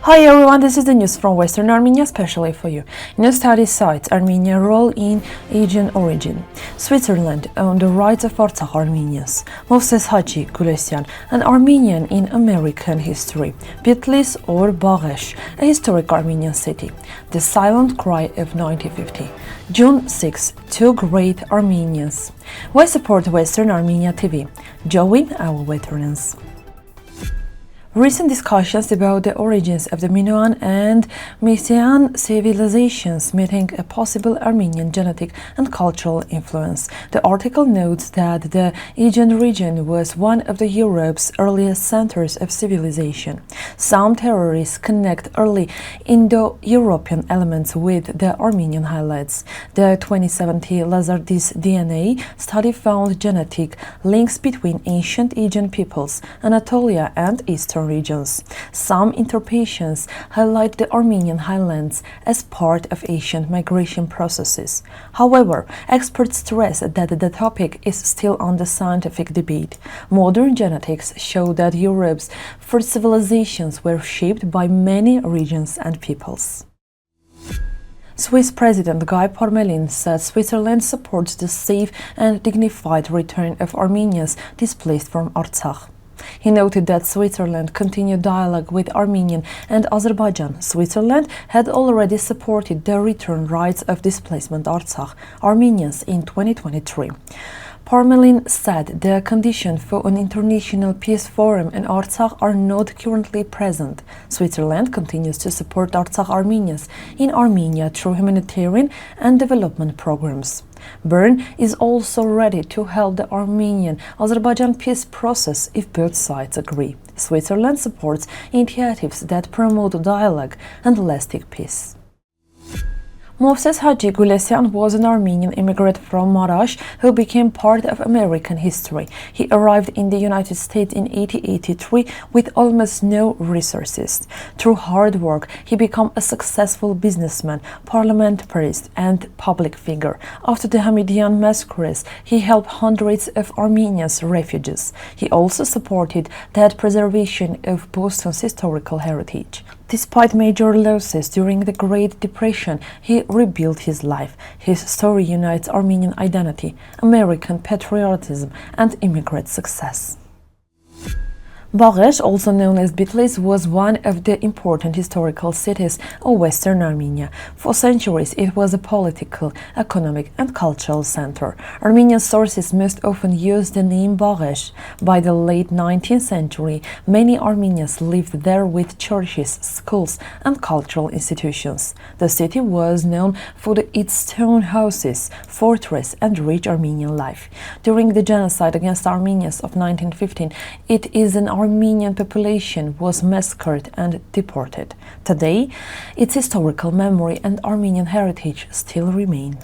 Hi everyone, this is the news from Western Armenia, especially for you. New study cites Armenia's role in Aegean origin. Switzerland owned the rights of Artsakh Armenians. Movses Haji, Gulesian, an Armenian in American history. Bitlis or Baghesh, a historic Armenian city. The silent cry of 1950. June 6, two great Armenians. Why support Western Armenia TV? Join our veterans. Recent discussions about the origins of the Minoan and Mysian civilizations meeting a possible Armenian genetic and cultural influence. The article notes that the Aegean region was one of the Europe's earliest centers of civilization. Some theories connect early Indo-European elements with the Armenian highlights. The 2017 Lazardis DNA study found genetic links between ancient Aegean peoples, Anatolia and Eastern regions. Some interpretations highlight the Armenian highlands as part of ancient migration processes. However, experts stress that the topic is still under scientific debate. Modern genetics show that Europe's first civilizations were shaped by many regions and peoples. Swiss President Guy Parmelin said Switzerland supports the safe and dignified return of Armenians displaced from Artsakh. He noted that Switzerland continued dialogue with Armenia and Azerbaijan. Switzerland had already supported the return rights of displacement Artsakh Armenians in 2023. Parmelin said the conditions for an international peace forum in Artsakh are not currently present. Switzerland continues to support Artsakh Armenians in Armenia through humanitarian and development programs. Bern is also ready to help the Armenian-Azerbaijan peace process if both sides agree. Switzerland supports initiatives that promote dialogue and lasting peace. Movses Haji Gulesian was an Armenian immigrant from Marash who became part of American history. He arrived in the United States in 1883 with almost no resources. Through hard work, he became a successful businessman, parliamentarist, and public figure. After the Hamidian massacres, he helped hundreds of Armenians refugees. He also supported the preservation of Boston's historical heritage. Despite major losses during the Great Depression, he rebuilt his life. His story unites Armenian identity, American patriotism, and immigrant success. Baghesh, also known as Bitlis, was one of the important historical cities of Western Armenia. For centuries, it was a political, economic, and cultural center. Armenian sources most often use the name Baghesh. By the late 19th century, many Armenians lived there with churches, schools, and cultural institutions. The city was known for its stone houses, fortress, and rich Armenian life. During the genocide against Armenians of 1915, it is an Armenian population was massacred and deported. Today, its historical memory and Armenian heritage still remain.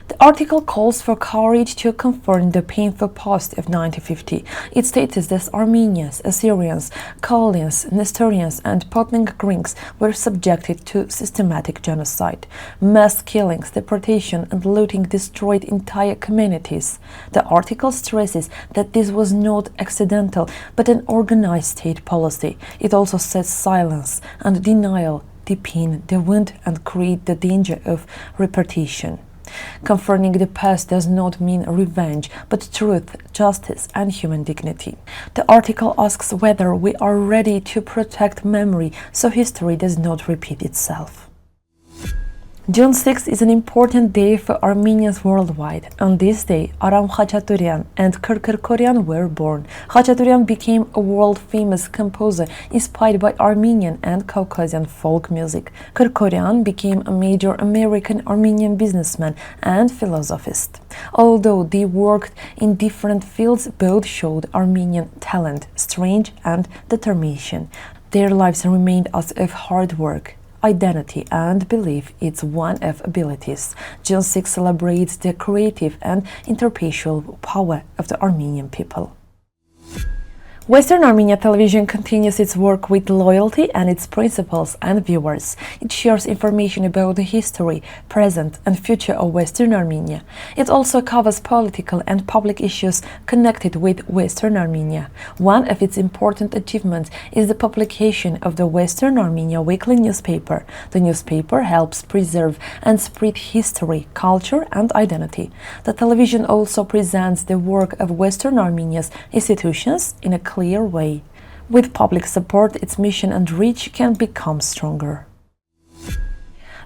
The article calls for courage to confront the painful past of 1950. It states that Armenians, Assyrians, Chaldeans, Nestorians, and Potnik Greeks were subjected to systematic genocide. Mass killings, deportation, and looting destroyed entire communities. The article stresses that this was not accidental, but an organized state policy. It also says silence and denial deepen the wound and create the danger of repetition. Confronting the past does not mean revenge, but truth, justice, and human dignity. The article asks whether we are ready to protect memory so history does not repeat itself. June 6 is an important day for Armenians worldwide. On this day, Aram Khachaturian and Kirkirkorian were born. Khachaturian became a world-famous composer inspired by Armenian and Caucasian folk music. Kirkorian became a major American Armenian businessman and philosophist. Although they worked in different fields, both showed Armenian talent, strength, and determination. Their lives remained as of hard work, identity, and belief. It's one of abilities. June 6 celebrates the creative and interpretatial power of the Armenian people. Western Armenia Television continues its work with loyalty and its principles and viewers. It shares information about the history, present and future of Western Armenia. It also covers political and public issues connected with Western Armenia. One of its important achievements is the publication of the Western Armenia weekly newspaper. The newspaper helps preserve and spread history, culture and identity. The television also presents the work of Western Armenia's institutions in a clear way. With public support, its mission and reach can become stronger.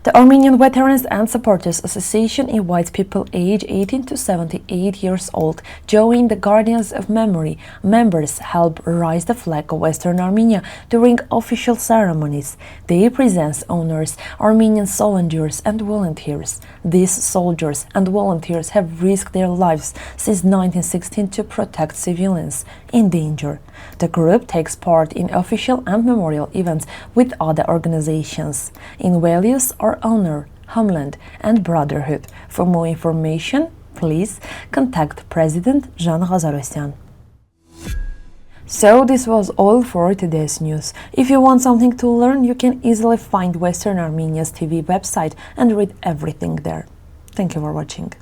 The Armenian Veterans and Supporters Association invites people aged 18 to 78 years old. Join the Guardians of Memory. Members help raise the flag of Western Armenia during official ceremonies. They present honors Armenian soldiers and volunteers. These soldiers and volunteers have risked their lives since 1916 to protect civilians in danger. The group takes part in official and memorial events with other organizations. In values are honor, homeland, and brotherhood. For more information, please contact President Jean Ghazarosyan. So this was all for today's news. If you want something to learn, you can easily find Western Armenia's TV website and read everything there. Thank you for watching.